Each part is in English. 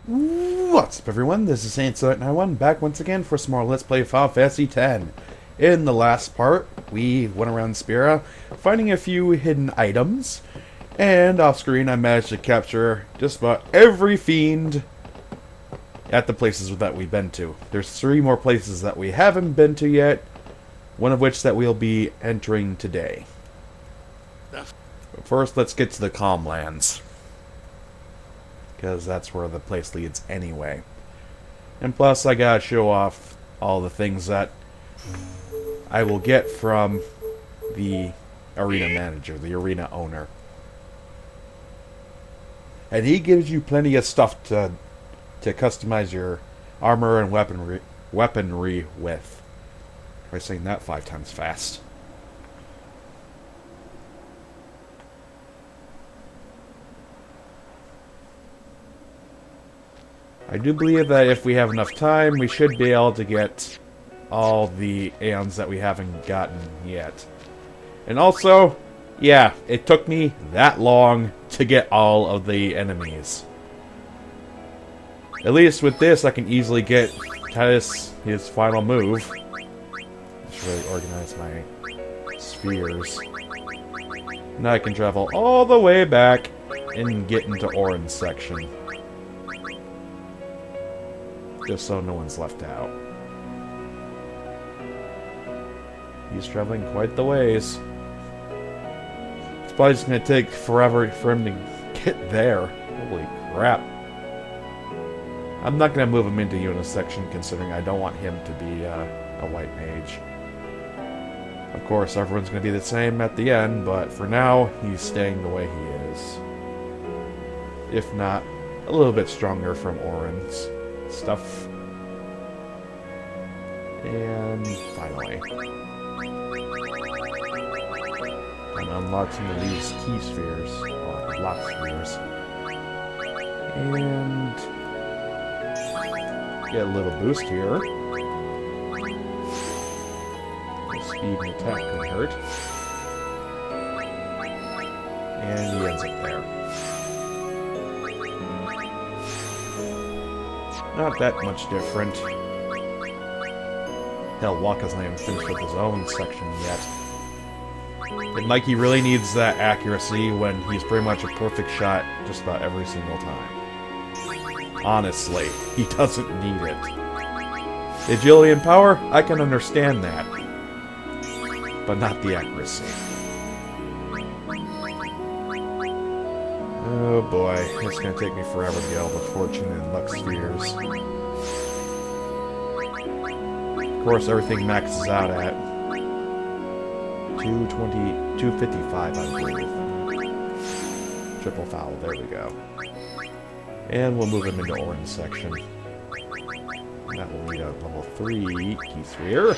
What's up, everyone? This is Saiyan back once again for some more Let's Play Final Fantasy X. In the last part, we went around Spira, finding a few hidden items, and off-screen I managed to capture just about every fiend at the places that we've been to. There's 3 more places that we haven't been to yet, one of which that we'll be entering today. But first, let's get to the Calm Lands, because that's where the place leads anyway. And plus, I gotta show off all the things that I will get from the arena manager, the arena owner. And he gives you plenty of stuff to customize your armor and weaponry with. Try saying that 5 times fast. I do believe that if we have enough time, we should be able to get all the aeons that we haven't gotten yet. And also, yeah, it took me that long to get all of the enemies. At least with this, I can easily get Titus his final move. Let's really organize my spheres. Now I can travel all the way back and get into Orin's section. Just so no one's left out. He's traveling quite the ways. It's probably just going to take forever for him to get there. Holy crap. I'm not going to move him into Yuna's section, considering I don't want him to be a white mage. Of course, everyone's going to be the same at the end, but for now, he's staying the way he is. If not, a little bit stronger from Orin's stuff. And finally, I'm unlocking these key spheres, or block spheres, and get a little boost here. Speed and attack can hurt, and he ends up there. Not that much different. Hell, Waka's not even finished with his own section yet. And like he really needs that accuracy when he's pretty much a perfect shot just about every single time. Honestly, he doesn't need it. The agility and power, I can understand that. But not the accuracy. Oh boy, it's gonna take me forever to get all the fortune and luck spheres. Of course, everything maxes out at 255, I believe. Triple foul, there we go. And we'll move him into Orin's section. And that will need a level 3 key sphere.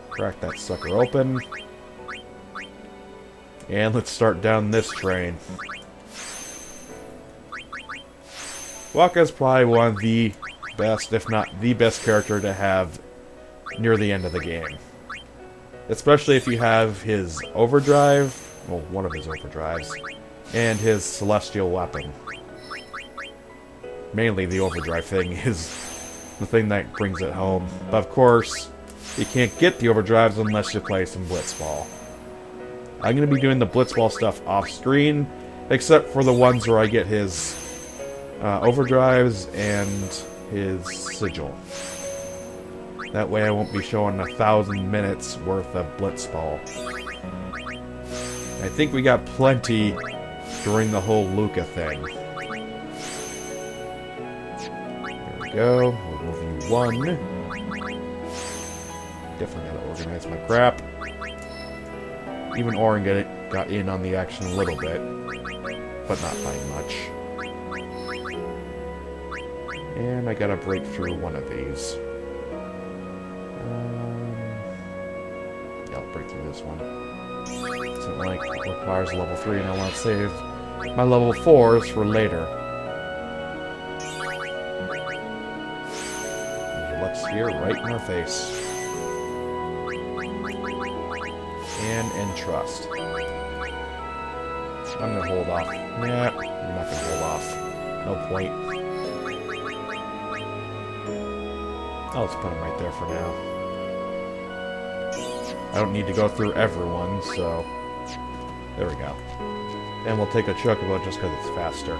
Crack that sucker open. And let's start down this train. Waka's probably one of the best, if not the best character to have near the end of the game. Especially if you have his overdrive, well, one of his overdrives, and his celestial weapon. Mainly the overdrive thing is the thing that brings it home. But of course, you can't get the overdrives unless you play some Blitzball. I'm going to be doing the Blitzball stuff off screen, except for the ones where I get his overdrives and his sigil. That way I won't be showing 1,000 minutes worth of Blitzball. I think we got plenty during the whole Luca thing. There we go. We'll move you 1. Definitely gotta organize my crap. Even Orin got in on the action a little bit, but not by much. And I gotta break through one of these. Yeah, I'll break through this one. Isn't like it requires level 3 and I want to save my level 4s for later. Luck sphere right in our face. And entrust. I'm gonna hold off. Nah, I'm not gonna hold off. No point. I'll just put them right there for now. I don't need to go through everyone, so... There we go. And we'll take a chocobo just because it's faster.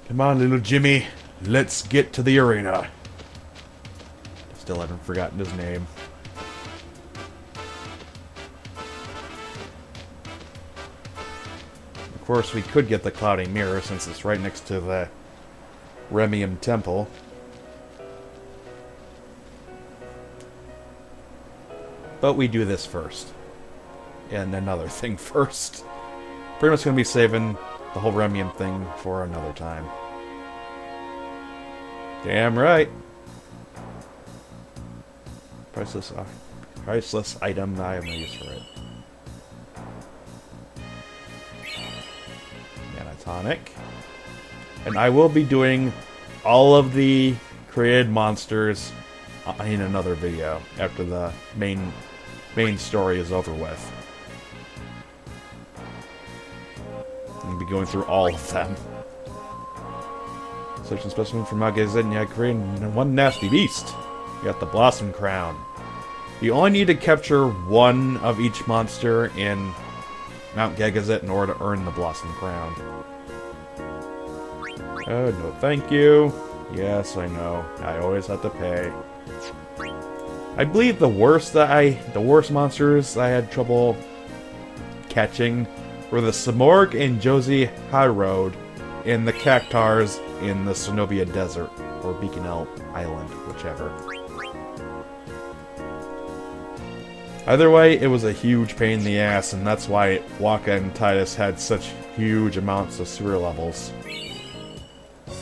Come on, little Jimmy. Let's get to the arena. Still haven't forgotten his name. Of course, we could get the Cloudy Mirror since it's right next to the Remium Temple. But we do this first. And another thing first. Pretty much going to be saving the whole Remium thing for another time. Damn right. Priceless item. I have no use for it. Tonic. And I will be doing all of the created monsters in another video after the main story is over with. I'll be going through all of them. Searching specimen from Mount Gazette, and you had created one nasty beast. You got the Blossom Crown. You only need to capture one of each monster in Mount Gagazet in order to earn the Blossom Crown. Oh, no thank you. Yes, I know. I always have to pay. I believe the worst monsters I had trouble catching were the Samorg and Josie High Road and the Cactars in the Cenobia Desert, or Beacon Island, whichever. Either way, it was a huge pain in the ass, and that's why Waka and Titus had such huge amounts of sewer levels.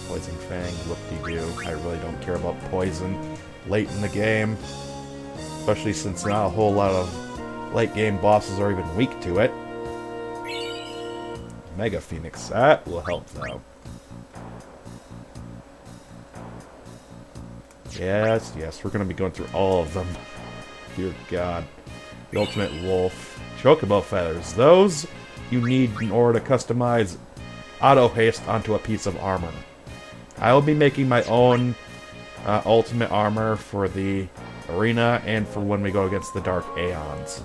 Poison Fang, whoop-de-doo. I really don't care about poison late in the game. Especially since not a whole lot of late game bosses are even weak to it. Mega Phoenix, that will help though. Yes, we're going to be going through all of them. Dear God. The Ultimate Wolf. Chocobo Feathers. Those you need in order to customize Auto Haste onto a piece of armor. I will be making my own ultimate armor for the arena and for when we go against the Dark Aeons.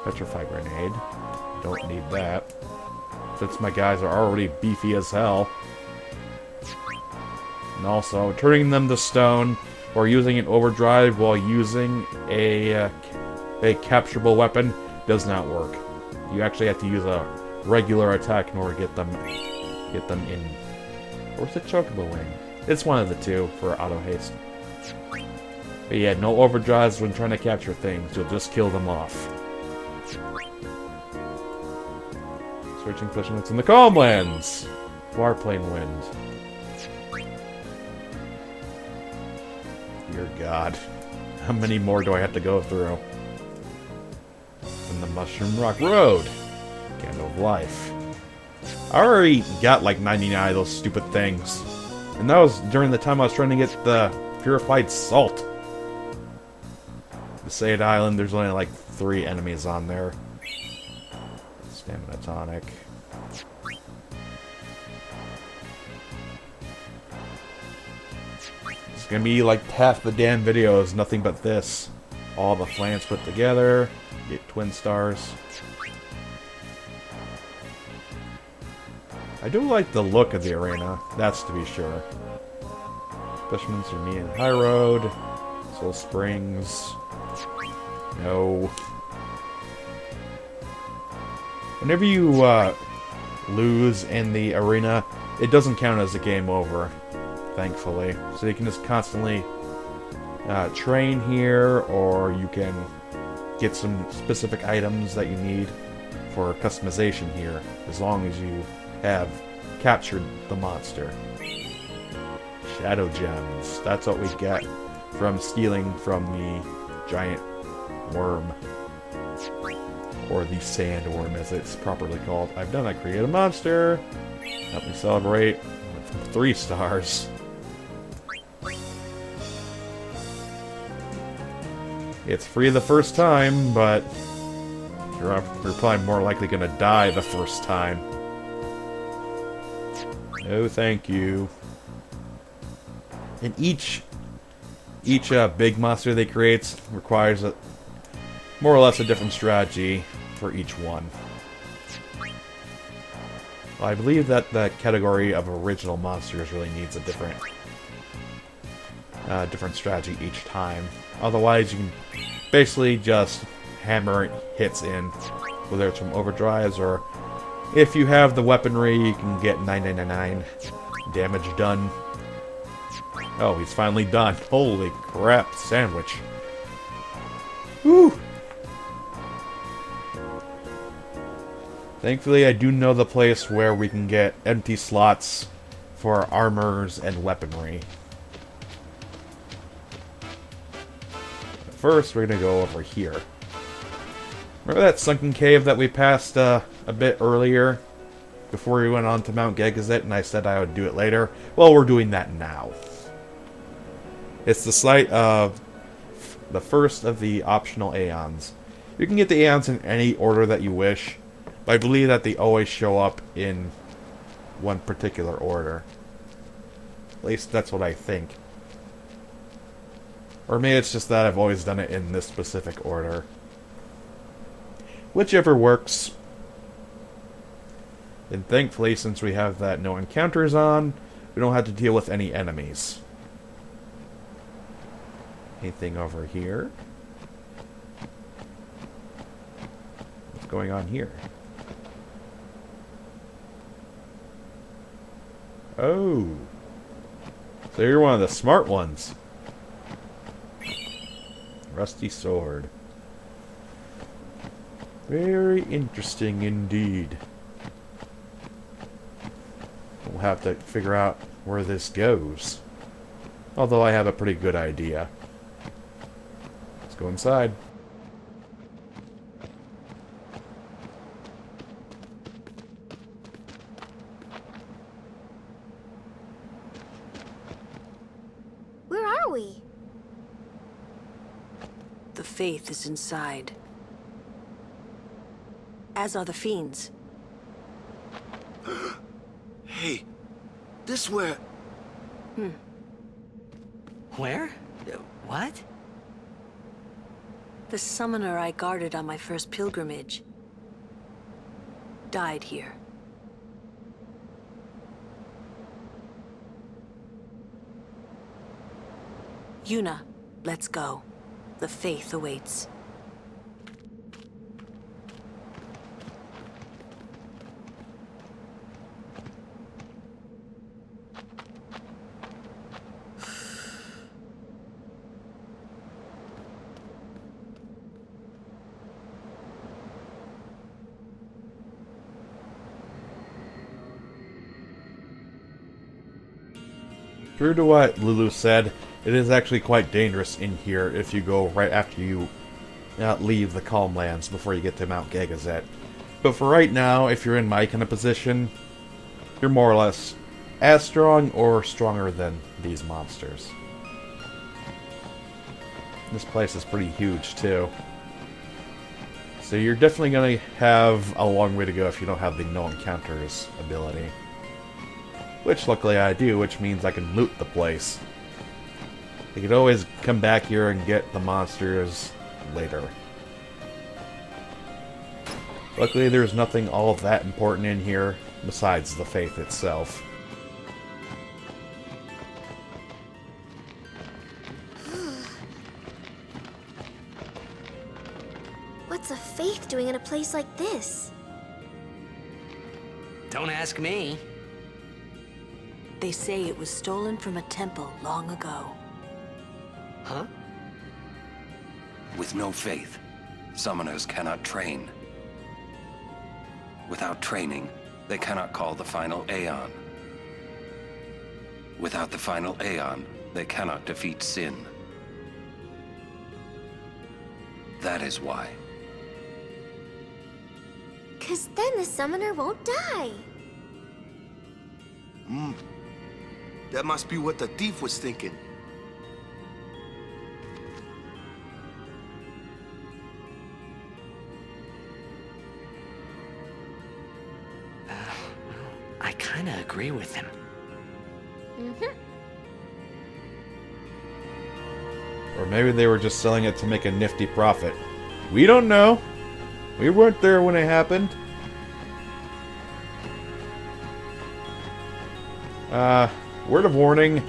Petrify Grenade. Don't need that. Since my guys are already beefy as hell. And also, turning them to stone or using an overdrive while using a capturable weapon does not work. You actually have to use a regular attack in order to get them in. Or is it Chocobo Wing? It's one of the two for auto haste. But yeah, no overdrives when trying to capture things. You'll just kill them off. Searching fishermen in the Calmlands. Warplane Wind. Dear God. How many more do I have to go through? And the Mushroom Rock Road. Candle of Life. I already got like 99 of those stupid things. And that was during the time I was trying to get the Purified Salt. The Sayed Island, there's only like 3 enemies on there. Stamina Tonic. It's gonna be like half the damn video is nothing but this. All the flans put together. Get twin stars. I do like the look of the arena, that's to be sure. Fisherman's for me in High Road. Soul Springs. No. Whenever you lose in the arena, it doesn't count as a game over, thankfully. So you can just constantly train here, or you can get some specific items that you need for customization here, as long as you have captured the monster. Shadow Gems. That's what we get from stealing from the giant worm. Or the sandworm, as it's properly called. I've done a creative monster. Help me celebrate with 3 stars. It's free the first time, but you're probably more likely going to die the first time. No, thank you. And each big monster they create requires more or less a different strategy for each one. Well, I believe that the category of original monsters really needs a different strategy each time. Otherwise, you can basically just hammer hits in, whether it's from overdrives or if you have the weaponry, you can get 9999 damage done. Oh, he's finally done. Holy crap, sandwich. Whew. Thankfully, I do know the place where we can get empty slots for armors and weaponry. First, we're going to go over here. Remember that sunken cave that we passed a bit earlier? Before we went on to Mount Gegazet and I said I would do it later? Well, we're doing that now. It's the site of the first of the optional Aeons. You can get the Aeons in any order that you wish, but I believe that they always show up in one particular order. At least that's what I think. Or maybe it's just that I've always done it in this specific order. Whichever works. And thankfully, since we have that no encounters on, we don't have to deal with any enemies. Anything over here? What's going on here? Oh. So you're one of the smart ones. Rusty sword. Very interesting indeed. We'll have to figure out where this goes. Although I have a pretty good idea. Let's go inside. Where are we? The Faith is inside. As are the fiends. Hey, this where... Where? What? The summoner I guarded on my first pilgrimage died here. Yuna, let's go. The Faith awaits. True to what Lulu said, it is actually quite dangerous in here if you go right after you leave the Calm Lands before you get to Mount Gegazet. But for right now, if you're in my kind of position, you're more or less as strong or stronger than these monsters. This place is pretty huge too. So you're definitely going to have a long way to go if you don't have the No Encounters ability. Which luckily I do, which means I can loot the place. You could always come back here and get the monsters later. Luckily there's nothing all that important in here besides the Faith itself. What's a Faith doing in a place like this? Don't ask me. They say it was stolen from a temple long ago. Huh? With no faith, summoners cannot train. Without training, they cannot call the final Aeon. Without the final Aeon, they cannot defeat sin. That is why. 'Cause then the summoner won't die. That must be what the thief was thinking. I kinda agree with him. Or maybe they were just selling it to make a nifty profit. We don't know. We weren't there when it happened. Word of warning.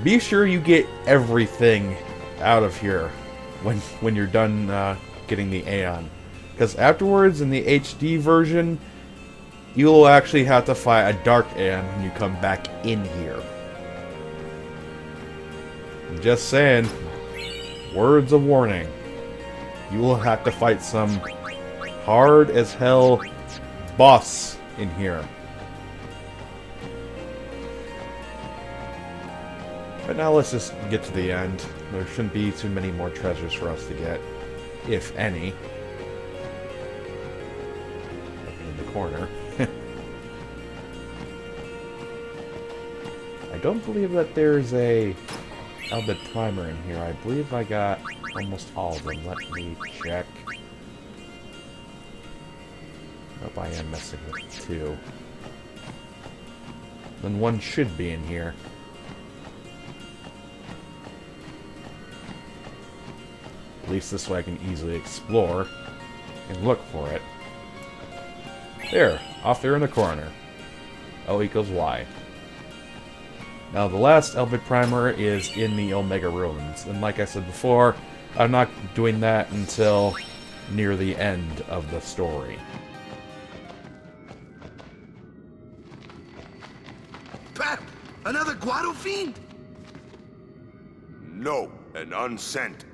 Be sure you get everything out of here when you're done getting the Aeon. Because afterwards, in the HD version, you'll actually have to fight a Dark Aeon when you come back in here. I'm just saying. Words of warning. You will have to fight some hard as hell boss in here. But now let's just get to the end. There shouldn't be too many more treasures for us to get, if any. Up in the corner. I don't believe that there's a Albed Primer in here. I believe I got almost all of them. Let me check. Nope, I am messing with 2. Then 1 should be in here. At least this way I can easily explore and look for it. There, off there in the corner. O equals Y. Now, the last Albed Primer is in the Omega Ruins, and like I said before, I'm not doing that until near the end of the story. Pep! Another Guado fiend? No, an unsent.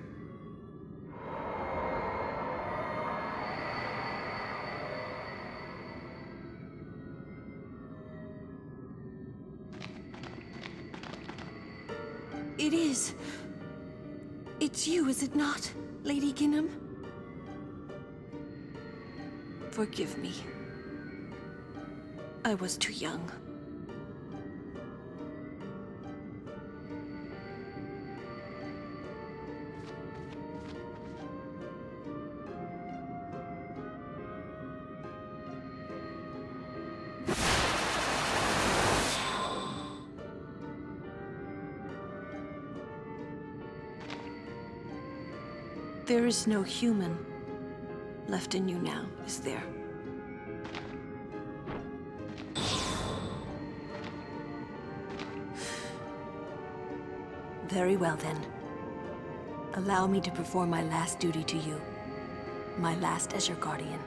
It is. It's you, is it not, Lady Ginham? Forgive me. I was too young. There is no human left in you now, is there? Very well then. Allow me to perform my last duty to you. My last as your guardian.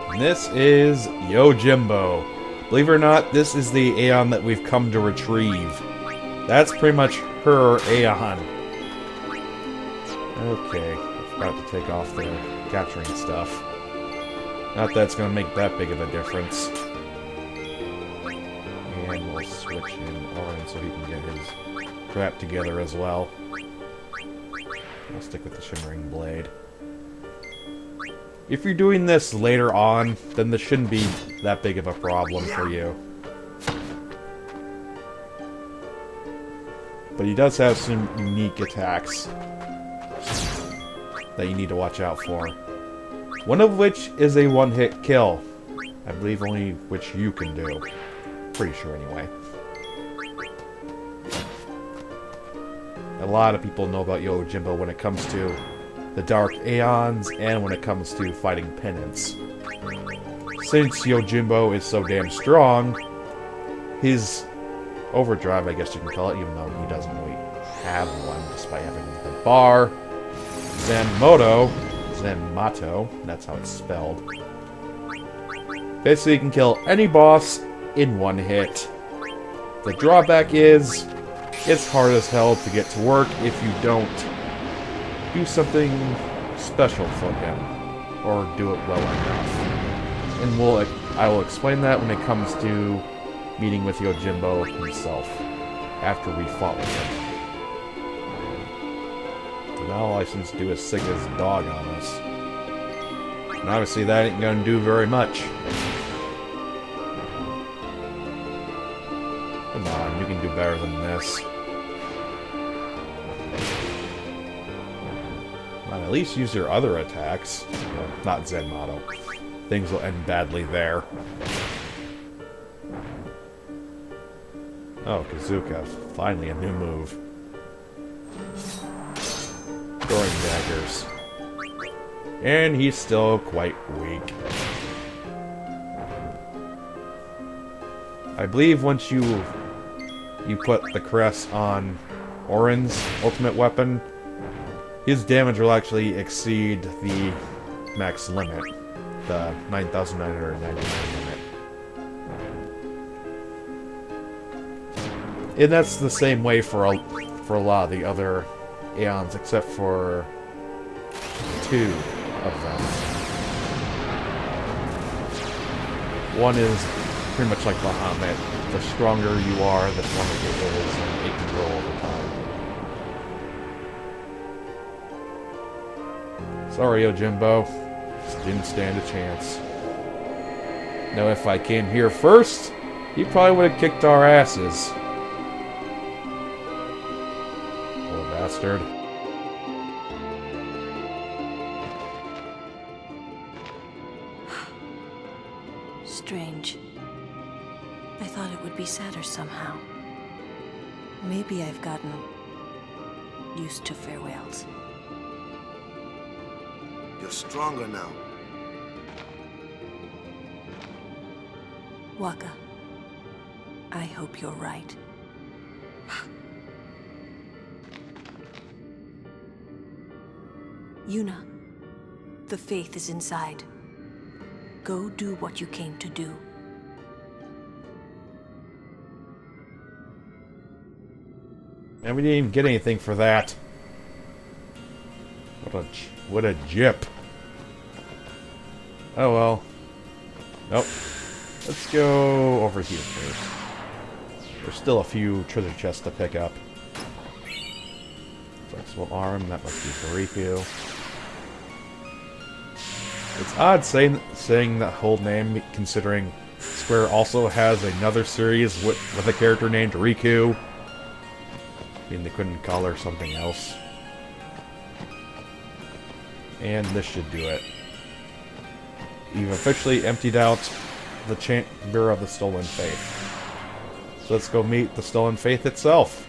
And this is Yojimbo. Believe it or not, this is the Aeon that we've come to retrieve. That's pretty much her Aeon. Okay, I forgot to take off the capturing stuff. Not that it's going to make that big of a difference. And we'll switch in Orin so he can get his crap together as well. I'll stick with the Shimmering Blade. If you're doing this later on, then this shouldn't be that big of a problem for you. But he does have some unique attacks that you need to watch out for. One of which is a one-hit kill. I believe only which you can do. Pretty sure anyway. A lot of people know about Yojimbo when it comes to the Dark Aeons, and when it comes to fighting penance. Since Yojimbo is so damn strong, his overdrive, I guess you can call it, even though he doesn't really have one, despite having the bar, Zanmato, that's how it's spelled. Basically, you can kill any boss in one hit. The drawback is, it's hard as hell to get to work if you don't do something special for him, or do it well enough. And I will explain that when it comes to meeting with Yojimbo himself, after we fought with him. Now all license to do is sick his dog on us. And obviously that ain't gonna do very much. Come on, you can do better than this. Come on, at least use your other attacks. Well, not Zen Motto. Things will end badly there. Oh, Kazuka. Finally a new move. Throwing daggers. And he's still quite weak. I believe once you put the crest on Orin's ultimate weapon, his damage will actually exceed the max limit. The 9,999 limit. And that's the same way for a lot of the other Aeons, except for 2 of them. One is pretty much like Bahamut. The stronger you are, the stronger it is, and it can grow over time. Sorry, Yojimbo. Just didn't stand a chance. Now, if I came here first, he probably would have kicked our asses. Bastard. Strange. I thought it would be sadder somehow. Maybe I've gotten used to farewells. You're stronger now. Waka, I hope you're right. Yuna, the faith is inside. Go do what you came to do. And we didn't even get anything for that. What a jip. Oh well. Nope. Let's go over here first. There's still a few treasure chests to pick up. Flexible arm, that must be for Riku. It's odd saying that whole name, considering Square also has another series with a character named Riku. I mean, they couldn't call her something else. And this should do it. You've officially emptied out the Chamber of the Stolen Faith. So let's go meet the Stolen Faith itself.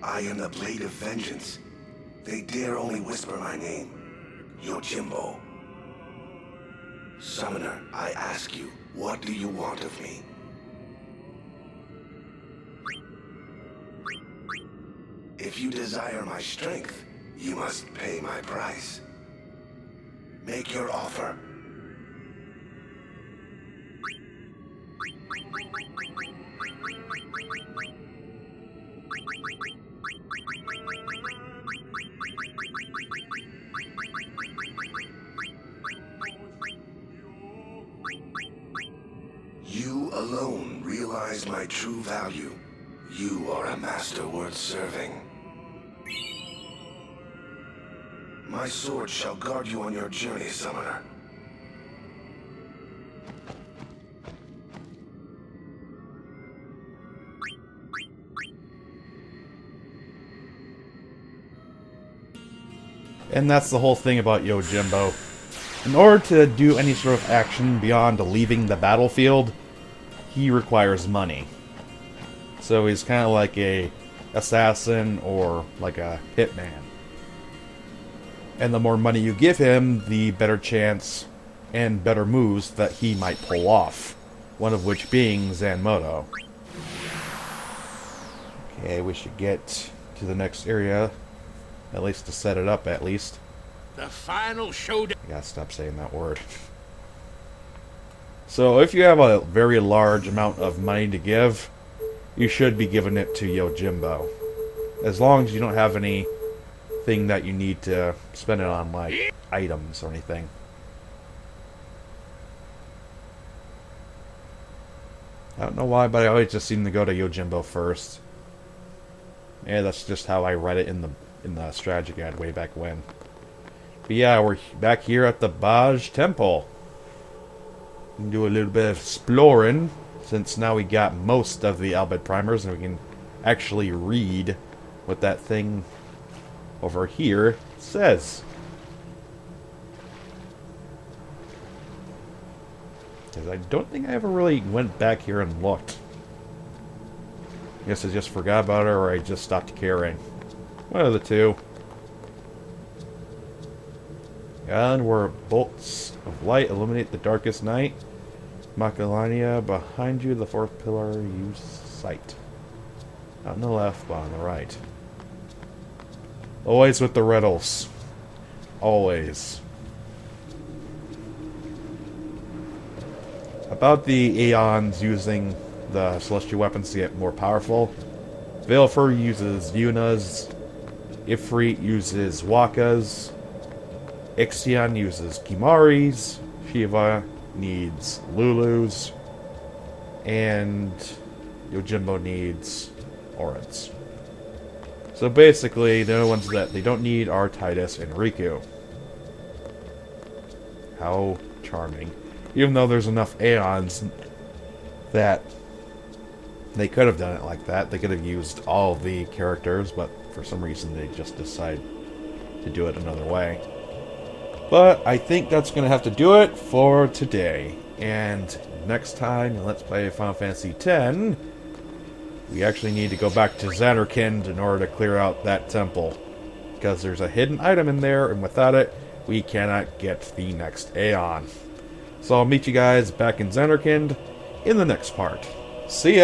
I am the Blade of Vengeance. They dare only whisper my name. Yojimbo. Summoner, I ask you, what do you want of me? If you desire my strength, you must pay my price. Make your offer. You alone realize my true value. You are a master worth serving. My sword shall guard you on your journey, Summoner. And that's the whole thing about Yojimbo. In order to do any sort of action beyond leaving the battlefield, he requires money. So he's kind of like a assassin or like a hitman. And the more money you give him, the better chance and better moves that he might pull off. One of which being Zanmoto. Okay, we should get to the next area. At least to set it up, at least. The final showdown. I gotta stop saying that word. So, if you have a very large amount of money to give, you should be giving it to Yojimbo. As long as you don't have anything that you need to spend it on, like items or anything. I don't know why, but I always just seem to go to Yojimbo first. Yeah, that's just how I read it in the strategy guide way back when. But yeah, we're back here at the Baj Temple. We can do a little bit of exploring, since now we got most of the Albed primers, and we can actually read what that thing over here says. Because I don't think I ever really went back here and looked. I guess I just forgot about it, or I just stopped caring. One of the two. And where bolts of light illuminate the darkest night. Makalania, behind you, the fourth pillar, use sight. Not on the left, but on the right. Always with the riddles. Always. About the Aeons using the celestial weapons to get more powerful. Valefor uses Yunas. Ifrit uses Wakas. Ixion uses Kimaris. Shiva needs Lulus. And Yojimbo needs Orids. So basically, the only ones that they don't need are Titus and Riku. How charming. Even though there's enough Aeons that they could have done it like that. They could have used all the characters, but for some reason they just decide to do it another way. But I think that's going to have to do it for today. And next time in Let's Play Final Fantasy X, we actually need to go back to Zanarkand in order to clear out that temple. Because there's a hidden item in there, and without it, we cannot get the next Aeon. So I'll meet you guys back in Zanarkand in the next part. See ya!